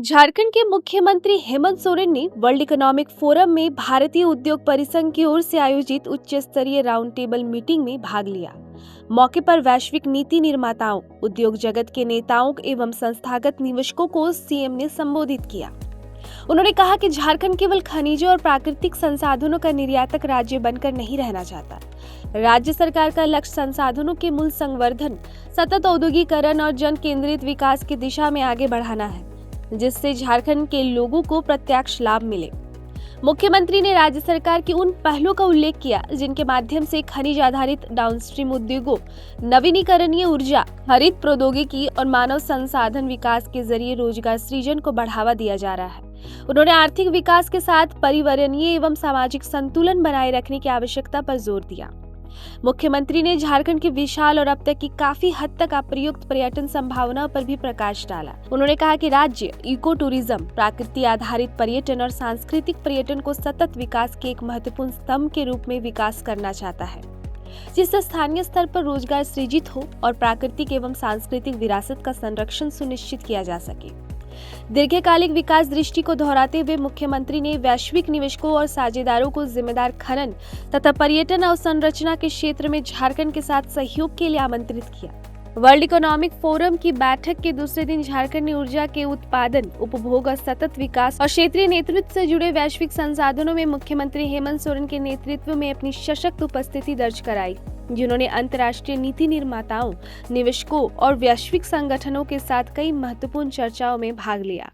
झारखंड के मुख्यमंत्री हेमंत सोरेन ने वर्ल्ड इकोनॉमिक फोरम में भारतीय उद्योग परिसंघ की ओर से आयोजित उच्च स्तरीय राउंड टेबल मीटिंग में भाग लिया। मौके पर वैश्विक नीति निर्माताओं, उद्योग जगत के नेताओं एवं संस्थागत निवेशकों को सीएम ने संबोधित किया। उन्होंने कहा कि झारखंड केवल खनिजों और प्राकृतिक संसाधनों का निर्यातक राज्य बनकर नहीं रहना चाहता। राज्य सरकार का लक्ष्य संसाधनों के मूल संवर्धन, सतत औद्योगिकरण और जन केंद्रित विकास की दिशा में आगे बढ़ाना है, जिससे झारखंड के लोगों को प्रत्यक्ष लाभ मिले। मुख्यमंत्री ने राज्य सरकार की उन पहलों का उल्लेख किया जिनके माध्यम से खनिज आधारित डाउनस्ट्रीम उद्योगों, नवीनीकरणीय ऊर्जा, हरित प्रौद्योगिकी और मानव संसाधन विकास के जरिए रोजगार सृजन को बढ़ावा दिया जा रहा है। उन्होंने आर्थिक विकास के साथ पर्यावरणीय एवं सामाजिक संतुलन बनाए रखने की आवश्यकता पर जोर दिया। मुख्यमंत्री ने झारखंड की विशाल और अब तक की काफी हद तक अप्रयुक्त पर्यटन संभावनाओं पर भी प्रकाश डाला। उन्होंने कहा कि राज्य इको टूरिज्म, प्राकृतिक आधारित पर्यटन और सांस्कृतिक पर्यटन को सतत विकास के एक महत्वपूर्ण स्तंभ के रूप में विकास करना चाहता है, जिससे स्थानीय स्तर पर रोजगार सृजित हो और प्राकृतिक एवं सांस्कृतिक विरासत का संरक्षण सुनिश्चित किया जा सके। दीर्घकालिक विकास दृष्टि को दोहराते हुए मुख्यमंत्री ने वैश्विक निवेशकों और साझेदारों को जिम्मेदार खनन तथा पर्यटन अवसंरचना के क्षेत्र में झारखंड के साथ सहयोग के लिए आमंत्रित किया। वर्ल्ड इकोनॉमिक फोरम की बैठक के दूसरे दिन झारखंड ने ऊर्जा के उत्पादन, उपभोग और सतत विकास और क्षेत्रीय नेतृत्व से जुड़े वैश्विक संसाधनों में मुख्यमंत्री हेमंत सोरेन के नेतृत्व में अपनी सशक्त उपस्थिति दर्ज कराई, जिन्होंने अंतर्राष्ट्रीय नीति निर्माताओं, निवेशकों और वैश्विक संगठनों के साथ कई महत्वपूर्ण चर्चाओं में भाग लिया।